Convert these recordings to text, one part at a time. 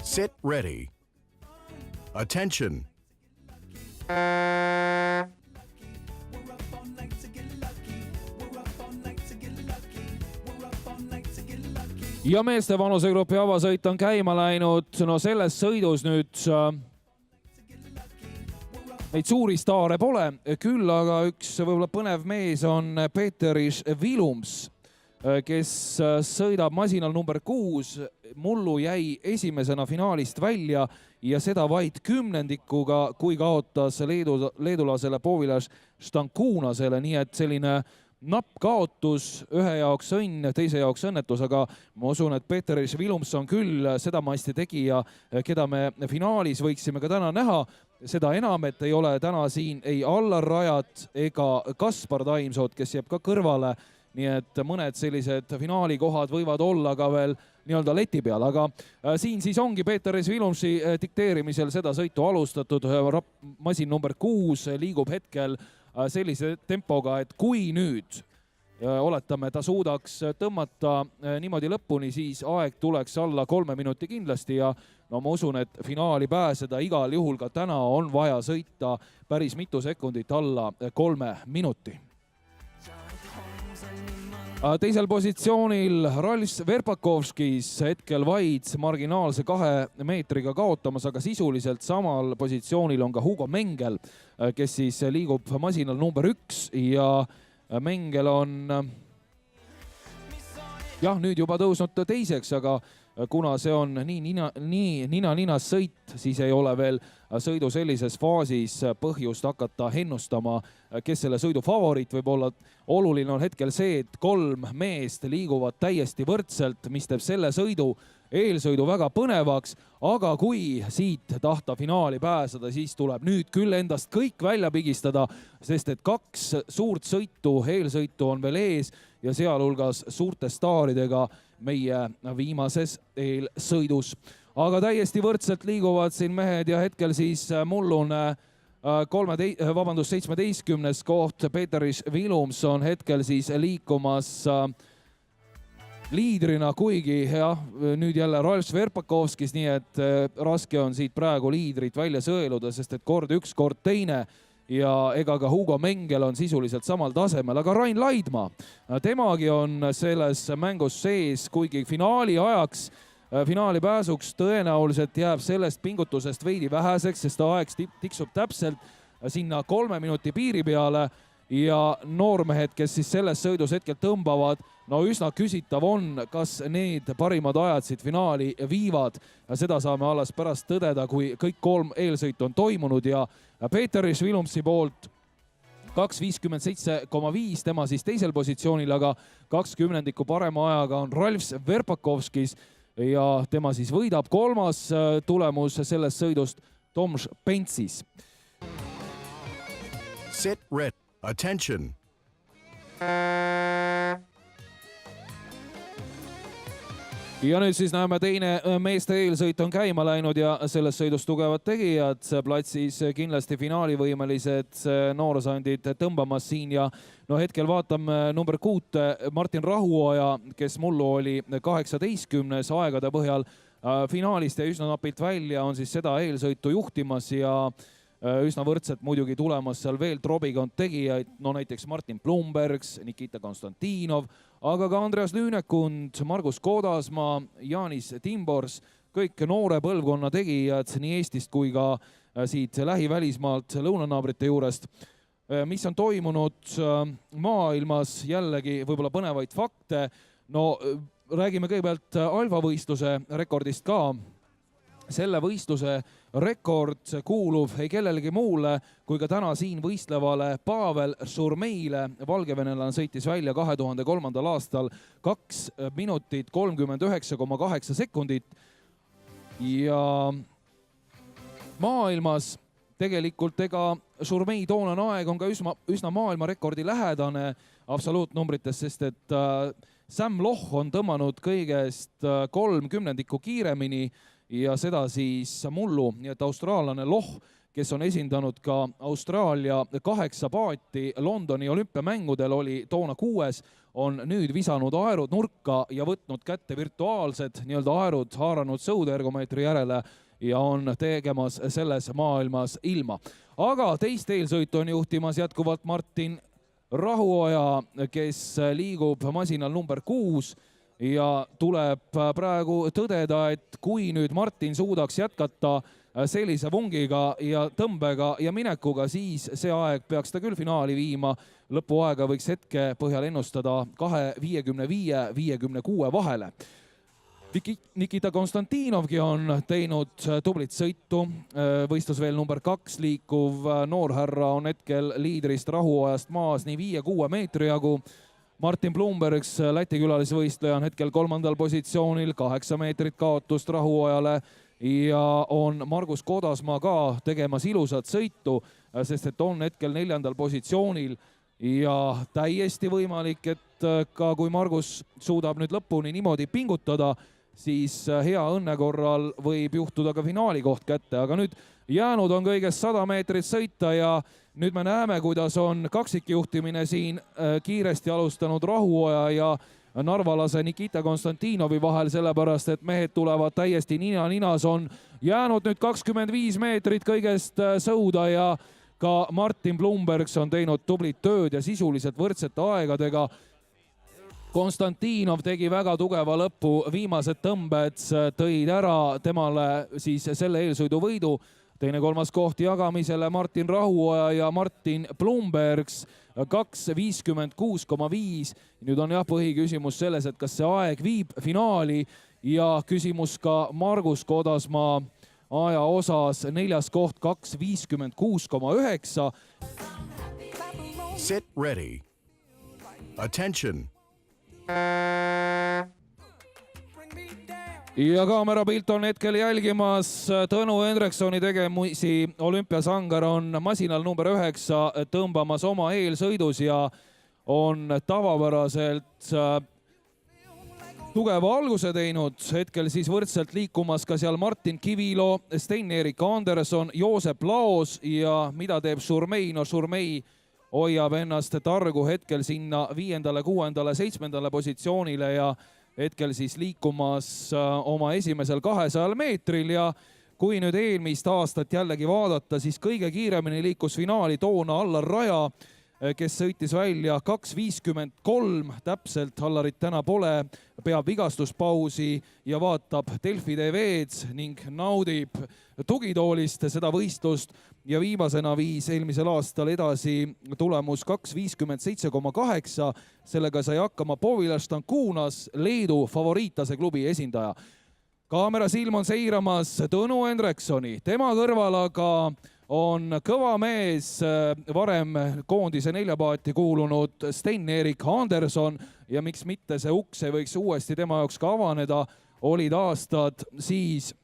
Sit ready. Attention. Ja meeste vanusegrupi avasõit on käima läinud. No selles sõidus nüüd neid suuri staare pole, küll aga üks võib-olla põnev mees on Peeteris Vilums, kes sõidab masinal number 6. Mullu jäi esimesena finaalist välja ja seda vaid kümnendikuga, kui kaotas leedulasele Povilas Stankunasele, nii et selline napp kaotus, ühe jaoks õnn, teise jaoks õnnetus, aga ma usun, et Peeteris Vilums on küll seda masti tegija, keda me finaalis võiksime ka täna näha. Seda enam, et ei ole täna siin ei Allar Rajat ega Kaspar Taimsood, kes jääb ka kõrvale. Nii et mõned sellised finaalikohad võivad olla ka veel nii-öelda leti peal, aga siin siis ongi Peeteris Vilumsi dikteerimisel seda sõitu alustatud. Masin number 6 liigub hetkel sellise tempoga, et kui nüüd oletame, ta suudaks tõmmata niimoodi lõpuni, siis aeg tuleks alla 3 minuti kindlasti ja no ma usun, et finaali pääseda igal juhul ka täna on vaja sõita päris mitu sekundit alla 3 minuti. Teisel positsioonil Ralf Verpakovskis hetkel vaid marginaalse 2 meetriga kaotamas, aga sisuliselt samal positsioonil on ka Hugo Mengel, kes siis liigub masinal number 1 ja Mengel on jah, nüüd juba tõusnud teiseks, aga kuna see on nii nina-ninas sõit, siis ei ole veel sõidu sellises faasis põhjust hakata ennustama, kes selle sõidu favoriit võib olla. Oluline on hetkel see, et 3 meest liiguvad täiesti võrdselt, mis teeb selle sõidu eelsõidu väga põnevaks, aga kui siit tahta finaali pääseda, siis tuleb nüüd küll endast kõik välja pigistada, sest et 2 suurt sõitu, eelsõitu on veel ees ja sealhulgas suurte staaridega meie viimases eelsõidus. Aga täiesti võrdselt liiguvad siin mehed ja hetkel siis mullune 17. koht. Peeteris Vilums on hetkel siis liikumas liidrina, kuigi jah, nüüd jälle Ralf Verpakovskis, nii et raske on siit praegu liidrit välja sõeluda, sest et kord üks, kord teine ja ega ka Hugo Mengel on sisuliselt samal tasemel, aga Rain Laidmaa, temagi on selles mängus sees, kuigi finaali ajaks, finaali pääsuks tõenäoliselt jääb sellest pingutusest veidi väheseks, sest aeg tiksub täpselt sinna 3 minuti piiri peale ja noormehed, kes siis selles sõidus hetkel tõmbavad, no üsna küsitav on, kas need parimad ajad siit finaali viivad. Seda saame alles pärast tõdeda, kui kõik 3 eelsõitu on toimunud ja Peeteris Vilumsi poolt 2.57,5, tema siis teisel positsioonil, aga 20 parema ajaga on Ralf Verpakovskis ja tema siis võidab. 3. tulemus sellest sõidust Toms Pentsis. Sit ready. Attention. Ja nüüd siis näeme, teine meeste eelsõit on käima läinud ja selles sõidus tugevad tegijad. Platsis kindlasti finaalivõimelised noorsandid tõmbamas siin ja no hetkel vaatame number 6 Martin Rahuoja, kes mullu oli 18. aegade põhjal finaalist ja üsna napilt välja on siis seda eelsõitu juhtimas ja üsna võrdselt muidugi tulemas seal veel trobikond tegijaid, no näiteks Martin Plumbergs, Nikita Konstantinov, aga ka Andreas Lüünekund, Margus Kodasmaa, Jaanis Timbors, kõik noore põlvkonna tegijad nii Eestist kui ka siit lähivälismaalt lõunanaabrite juurest. Mis on toimunud maailmas, jällegi võib-olla põnevaid fakte. No räägime kõigepealt alfavõistluse rekordist ka. Selle võistluse rekord kuulub ei kellelegi muule kui ka täna siin võistlevale Pavel Šurmeile. Valgevenelane sõitis välja 2003. aastal 2 minutit 39,8 sekundit ja maailmas tegelikult ega Šurmei toonane aeg on ka üsna maailmarekordi lähedane absoluutnumbrites, sest et Sam Loh on tõmmanud kõigest 30 kiiremini ja seda siis mullu, nii et austraallane Loh, kes on esindanud ka Austraalia 8 paati Londoni olümpiamängudel, oli toona 6, on nüüd visanud aerud nurka ja võtnud kätte virtuaalsed nii-öelda aerud, haaranud sõudeergomeetri järele ja on tegemas selles maailmas ilma. Aga teist eelsõitu on juhtimas jätkuvalt Martin Rahuoja, kes liigub masinal number 6 ja tuleb praegu tõdeda, et kui nüüd Martin suudaks jätkata sellise vungiga ja tõmbega ja minekuga, siis see aeg peaks ta küll finaali viima. Lõpuaega võiks hetke põhjal ennustada 2.55-56 vahele. Nikita Konstantinovgi on teinud tublit sõitu. Võistlusveel number 2 liikuv noorhärra on hetkel liidrist Rahuojast maas nii 5-6 meetri jagu. Martin Blumbergs, Läti külalisvõistleja, on hetkel 3. positsioonil, 8 meetrit kaotust Rahuojale ja on Margus Kodasmaa ka tegemas ilusat sõitu, sest et on hetkel 4. positsioonil ja täiesti võimalik, et ka kui Margus suudab nüüd lõpuni niimoodi pingutada, siis hea õnne korral võib juhtuda ka finaali koht kätte, aga nüüd jäänud on kõigest 100 meetrit sõita ja nüüd me näeme, kuidas on kaksikjuhtimine siin kiiresti alustanud Rahuoja ja narvalase Nikita Konstantinovi vahel, sellepärast et mehed tulevad täiesti nina-ninas, on jäänud nüüd 25 meetrit kõigest sõuda ja ka Martin Blumbergs on teinud tublit tööd ja sisuliselt võrdsete aegadega. Konstantinov tegi väga tugeva lõpu, viimased tõmbed tõid ära temale siis selle eelsõidu võidu. Teine 3. koht jagamisele Martin Rahuoja ja Martin Blumbergs 2.56,5. Nüüd on jah põhiküsimus selles, et kas see aeg viib finaali ja küsimus ka Margus Kodasmaa aja osas 4. koht 2.56,9. Sit ready. Attention. Ja kaamerapilt on hetkel jälgimas Tõnu Hendriksoni tegemisi. Olümpiasangar on masinal number 9 tõmbamas oma eelsõidus ja on tavapäraselt tugeva alguse teinud. Hetkel siis võrdselt liikumas ka seal Martin Kivilo, Stein-Erik Anderson, Joosep Laos ja mida teeb Surmei? No Surmei hoiab ennast targu hetkel sinna 5., 6., 7. positsioonile ja hetkel siis liikumas oma esimesel 200 meetril ja kui nüüd eelmist aastat jällegi vaadata, siis kõige kiiremini liikus finaali toona Allar Raja, kes sõitis välja 2.53 täpselt. Allarit täna pole, peab vigastuspausi ja vaatab Delfi TV-d ning naudib tugitoolist seda võistlust ja viimasena viis eelmisel aastal edasi tulemus 2.57,8. Sellega sai hakkama Povilas Stankunas, Leedu favoriittase klubi esindaja. Kaamera silm on seiramas Tõnu Hendriksoni, tema kõrval aga on kõva mees, varem koondise 4 paati kuulunud Stein-Erik Anderson ja miks mitte see uks ei võiks uuesti tema jaoks ka avaneda. Olid aastad siis,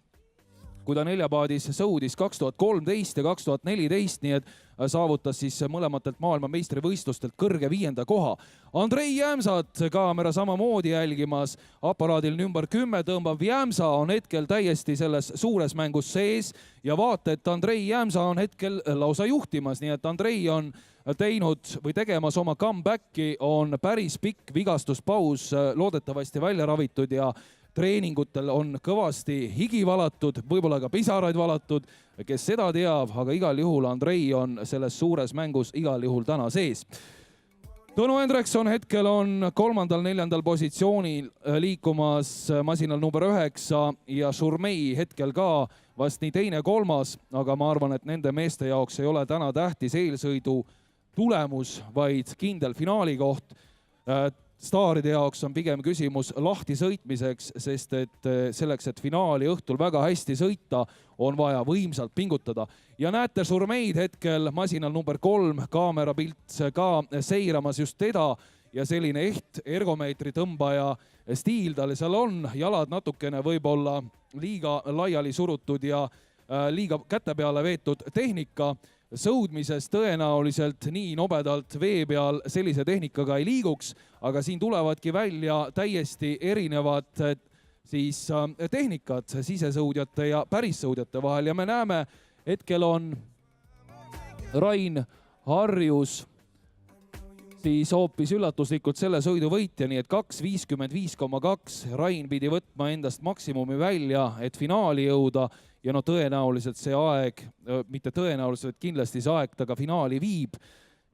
kui ta 4 paadis sõudis 2013 ja 2014, nii et saavutas siis mõlematelt maailma meistrivõistlustelt kõrge 5. koha. Andrei Jämsat kaamera samamoodi jälgimas, aparaadil number 10 tõmbab Jämsa on hetkel täiesti selles suures mängus sees ja vaata, et Andrei Jämsa on hetkel lausa juhtimas, nii et Andrei on teinud või tegemas oma comebacki, on päris pikk vigastuspaus loodetavasti välja ravitud ja treeningutel on kõvasti higi valatud, võib-olla ka pisaraid valatud, kes seda teab, aga igal juhul Andrei on selles suures mängus igal juhul täna sees. Tõnu Hendrikson hetkel on 3., 4. positsioonil liikumas masinal number 9 ja Surmei hetkel ka vast nii 2., 3., aga ma arvan, et nende meeste jaoks ei ole täna tähtis eelsõidu tulemus, vaid kindel finaalikoht. Staaride jaoks on pigem küsimus lahti sõitmiseks, sest et selleks, et finaali õhtul väga hästi sõita, on vaja võimsalt pingutada. Ja näete Surmeid hetkel masinal number 3, kaamerapilt ka seiramas just teda ja selline eht ergomeetri tõmbaja stiil tal seal on, jalad natukene võib-olla liiga laiali surutud ja liiga käte peale veetud tehnika. Sõudmises tõenäoliselt nii nobedalt vee peal sellise tehnikaga ei liiguks, aga siin tulevadki välja täiesti erinevad siis tehnikad sisesõudjate ja pärissõudjate vahel ja me näeme, hetkel on Rain Harjus võttis hoopis üllatuslikult selle sõidu võitja, nii et 2.55,2. Rain pidi võtma endast maksimumi välja, et finaali jõuda ja no tõenäoliselt see aeg, mitte tõenäoliselt, kindlasti see aeg ta ka finaali viib.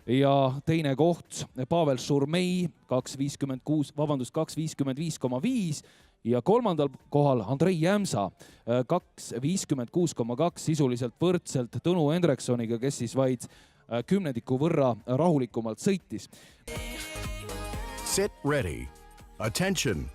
Ja teine koht Pavel Surmei 2.55,5 ja kolmandal kohal Andrei Jämsa 2.56,2 sisuliselt võrdselt Tõnu Hendriksoniga, kes siis vaid kümnendiku võrra rahulikumalt sõitis. Sit ready. Attention.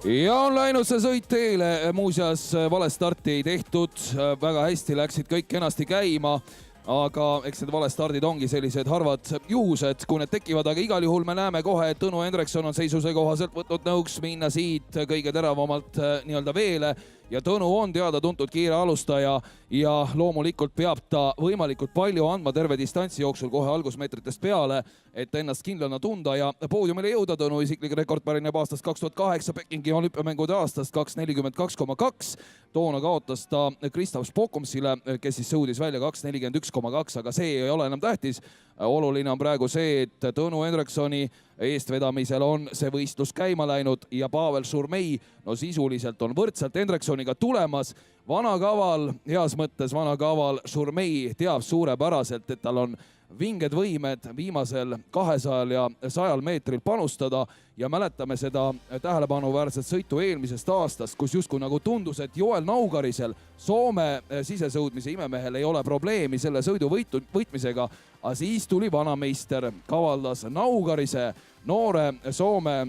Ja on läinud see sõit teele, muuseas vale starti ei tehtud, väga hästi läksid kõik kenasti käima, aga eks need vale stardid ongi sellised harvad juhused, kui need tekivad, aga igal juhul me näeme kohe, et Tõnu Hendrikson on seisuse kohaselt võtnud nõuks minna siit kõige teravamalt nii-öelda veele ja Tõnu on teada-tuntud kiire alustaja ja loomulikult peab ta võimalikult palju andma terve distantsi jooksul kohe algusmeetritest peale, et ennast kindlana tunda ja poodiumile jõuda. Tõnu isiklik rekord pärineb aastast 2008 Pekingi olümpiamängude aastast 2.42,2. Toona kaotas ta Kristaps Pokumsile, kes siis sõudis välja 2.41,2, aga see ei ole enam tähtis. Oluline on praegu see, et Tõnu Hendriksoni eestvedamisel on see võistlus käima läinud ja Pavel Surmei no sisuliselt on võrdselt Hendriksoniga tulemas. Vana kaval, heas mõttes vana kaval Surmei teab suurepäraselt, et tal on vinged võimed viimasel 200 ja 100 meetril panustada ja mäletame seda tähelepanuväärset sõitu eelmisest aastast, kus justkui nagu tundus, et Joel Naugarisel, Soome sisesõudmise imemehel ei ole probleemi selle sõidu võitmisega, aga siis tuli vanameister, kavaldas Naugarise noore Soome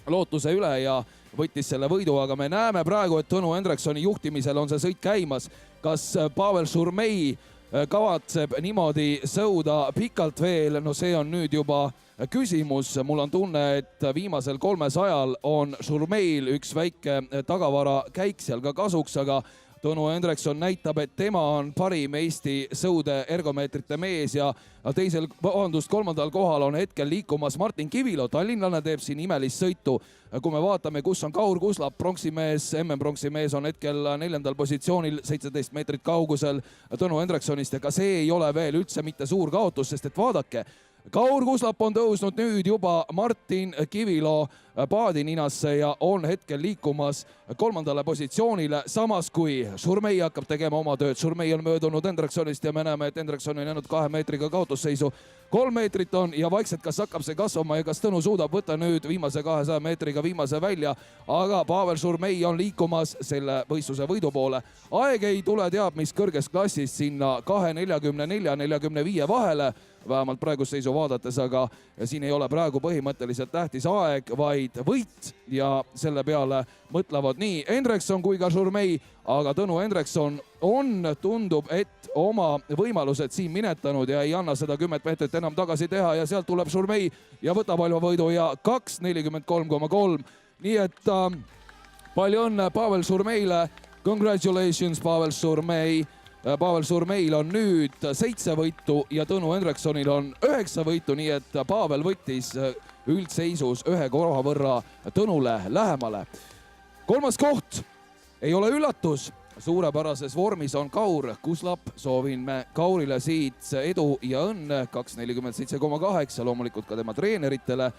lootuse üle ja võttis selle võidu, aga me näeme praegu, et Tõnu Hendriksoni juhtimisel on see sõit käimas. Kas Pavel Surmei kavatseb niimoodi sõuda pikalt veel, no see on nüüd juba küsimus. Mul on tunne, et viimasel 300 on Surmeil üks väike tagavara käik seal ka kasuks, aga Tõnu Hendrikson näitab, et tema on parim Eesti sõude ergomeetrite mees ja kolmandal kohal on hetkel liikumas Martin Kivilo. Tallinnlane teeb siin imelist sõitu. Kui me vaatame, kus on Kaur Kuslap, pronksimees, MM-pronksimees on hetkel 4. positsioonil 17 meetrit kaugusel Tõnu Hendriksonist, ega see ei ole veel üldse mitte suur kaotus, sest et vaadake, Kaur Kuslap on tõusnud nüüd juba Martin Kivilo paadininasse ja on hetkel liikumas 3. positsioonile, samas kui Surmei hakkab tegema oma tööd. Surmei on möödunud Hendriksonist ja me näeme, et Hendrikson on jäänud 2 meetriga kaotusseisu. 3 meetrit on ja vaikselt kas hakkab see kasvama ja kas Tõnu suudab võtta nüüd viimase 200 meetriga viimase välja, aga Pavel Surmei on liikumas selle võistluse võidu poole. Aeg ei tule teab mis kõrges klassis sinna 2.44-45 vahele, vähemalt praegust seisu vaadates, aga siin ei ole praegu põhimõtteliselt tähtis aeg, vaid võit ja selle peale mõtlevad nii Hendrikson kui ka Surmei, aga Tõnu Hendrikson tundub, et oma võimalused siin minetanud ja ei anna seda 10 meetrit enam tagasi teha ja sealt tuleb Surmei ja võtab võidu ja 2.43,3. Nii et palju õnne Pavel Surmeile. Congratulations, Pavel Surmei. Pavel Surmeil on nüüd 7 võitu ja Tõnu Hendriksonil on 9 võitu, nii et Pavel võttis üldseisus 1 koha võrra Tõnule lähemale. 3. koht ei ole üllatus. Suurepärases vormis on Kaur Kuslap. Soovime Kaurile siit edu ja õnne 2.47,8, loomulikult ka tema treeneritele.